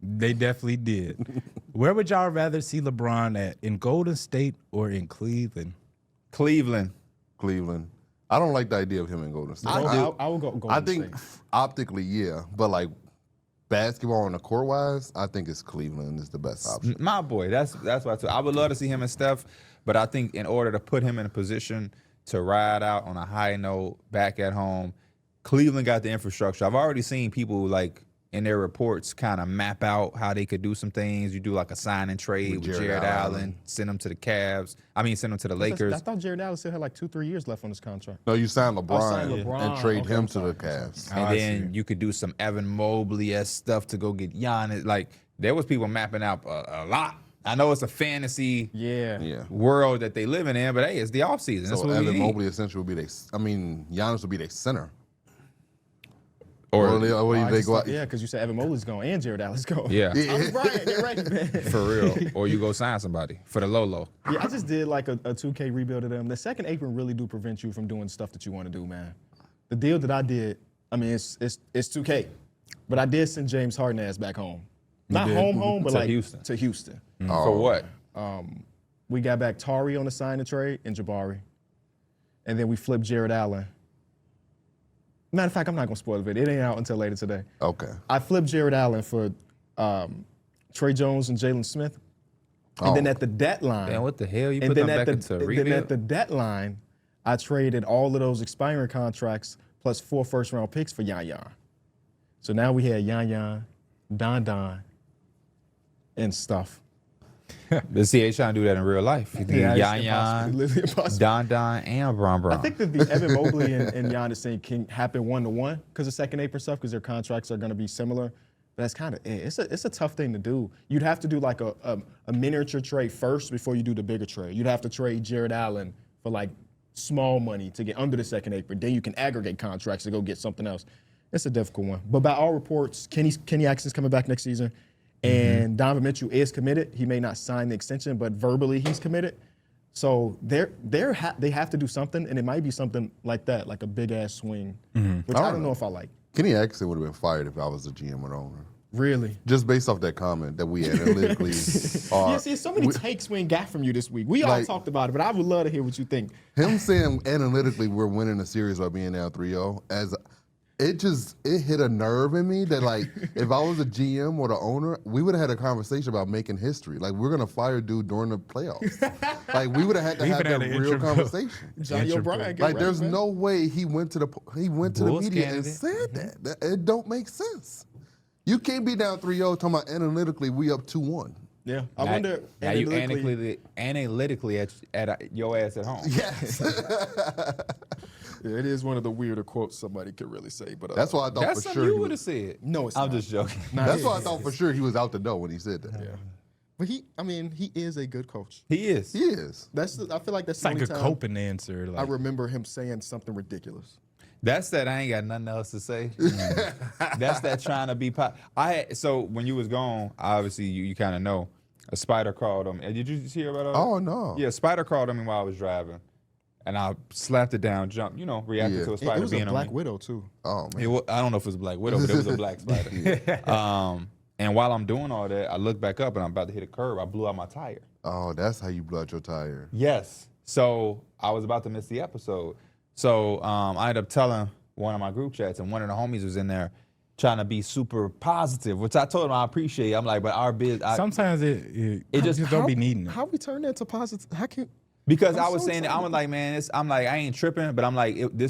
They definitely did. Where would y'all rather see LeBron at? In Golden State or in Cleveland? Cleveland. I don't like the idea of him in Golden State. I will go Golden I think State. optically, yeah, but like basketball on the court wise, I think it's Cleveland is the best option. My boy, that's what I would love to see him and Steph, but I think in order to put him in a position to ride out on a high note back at home, Cleveland got the infrastructure. I've already seen people like in their reports kind of map out how they could do some things. You do like a sign and trade with Jared Allen, send him to the Cavs. Send him to the Lakers. I thought Jared Allen still had like 2-3 years left on his contract. No, you sign LeBron, signed LeBron. and trade Okay, him I'm to sorry. the Cavs. And then you could do some Evan Mobley-esque stuff to go get Giannis. Like, there was people mapping out a lot. I know it's a fantasy world that they live in, but hey, it's the offseason. That's So what Evan we need. Mobley essentially would be Giannis would be their center. Or what do they go out? Yeah, because you said Evan Mobley's going and Jared Allen's going. Yeah. I'm Brian, get ready, man. For real. Or you go sign somebody for the low. Yeah, I just did like a 2K rebuild of them. The second apron really do prevent you from doing stuff that you want to do, man. The deal that I did, it's 2K, but I did send James Harden ass back home. Not home, but To like Houston. to Houston. For what? We got back Tari on the sign and trade and Jabari, and then we flipped Jared Allen. Matter of fact, I'm not gonna spoil it. It ain't out until later today. Okay. I flipped Jared Allen for Trey Jones and Jalen Smith. And then at the deadline. Damn, what the hell? You and put then them at back into a rebuild? Then at the deadline, I traded all of those expiring contracts plus 4 first-round picks for Yan Yan. So now we had Yan Yan, Don, and stuff. The CH trying to do that in real life. You think Yan, literally impossible. Don, and Bron. I think that the Evan Mobley and Giannis thing can happen 1-to-1 because of second apron stuff because their contracts are going to be similar. But that's kind of it's a tough thing to do. You'd have to do like a miniature trade first before you do the bigger trade. You'd have to trade Jared Allen for like small money to get under the second apron. Then you can aggregate contracts to go get something else. It's a difficult one. But by all reports, Kenny Atkinson's coming back next season. And Donovan Mitchell is committed. He may not sign the extension, but verbally he's committed. So they have to do something, and it might be something like that, like a big-ass swing, which I don't know if I like. Kenny Atkinson would have been fired if I was the GM or the owner. Really? Just based off that comment that we analytically are. Yeah, see, so many takes we ain't got from you this week. We all talked about it, but I would love to hear what you think. Him saying analytically we're winning the series by being down 3-0, it hit a nerve in me that like if I was a GM or the owner, we would have had a conversation about making history. Like we're gonna fire dude during the playoffs. Like we would have had to have that real conversation. Johnny O'Brien. Like there's no way he went to the media and said that. It don't make sense. You can't be down 3-0 talking about analytically we up 2-1. Yeah, I wonder. Now you analytically at your ass at home. Yes. Yeah, it is one of the weirder quotes somebody could really say. But that's why I thought that's for something sure you would have said. No, I'm just joking. That's why I thought for sure he was out the door when he said that. Yeah. But he is a good coach. He is. He is. I feel like that's It's like the a only time coping answer. I remember him saying something ridiculous. That's that I ain't got nothing else to say. That's that trying to be so when you was gone, obviously you kind of know, a spider crawled on me. Did you hear about that? Oh, no. Yeah, a spider crawled on me while I was driving. And I slapped it down, jumped, reacted to a spider being on me. It was a black widow, too. Oh, man. I don't know if it was a black widow, but it was a black spider. And while I'm doing all that, I look back up and I'm about to hit a curb. I blew out my tire. Oh, that's how you blew out your tire. Yes. So I was about to miss the episode. So I ended up telling one of my group chats, and one of the homies was in there trying to be super positive, which I told him I appreciate. I'm like, but our biz. Sometimes it just don't be needing it. How we turn that to positive? How can? Because I was saying, I was like, man, I'm like, I ain't tripping, but I'm like, it would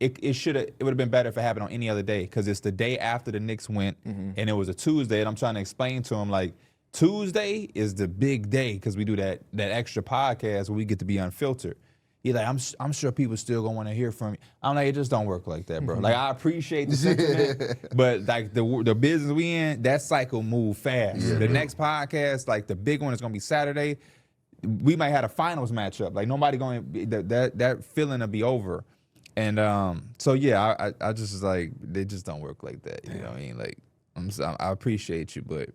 have been better if it happened on any other day, because it's the day after the Knicks went, and it was a Tuesday, and I'm trying to explain to him, like, Tuesday is the big day, because we do that extra podcast where we get to be unfiltered. He's like, I'm sure people still gonna want to hear from you. I'm like, it just don't work like that, bro. Like, I appreciate the sentiment, but like the business we in, that cycle move fast. Yeah. The next podcast, like the big one, is gonna be Saturday. We might have a finals matchup. Like nobody going that feeling to be over, and so yeah, I just was like, they just don't work like that. You know what I mean? Like I appreciate you, but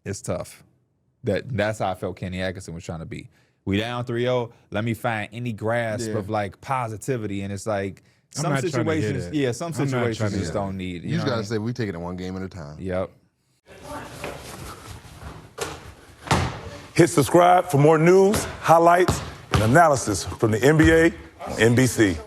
it's tough. That's how I felt Kenny Atkinson was trying to be. We down 3-0. Let me find any grasp of like positivity, and it's like some situations, some situations just don't need. You just gotta say we taking it one game at a time. Yep. Hit subscribe for more news, highlights, and analysis from the NBA on NBC.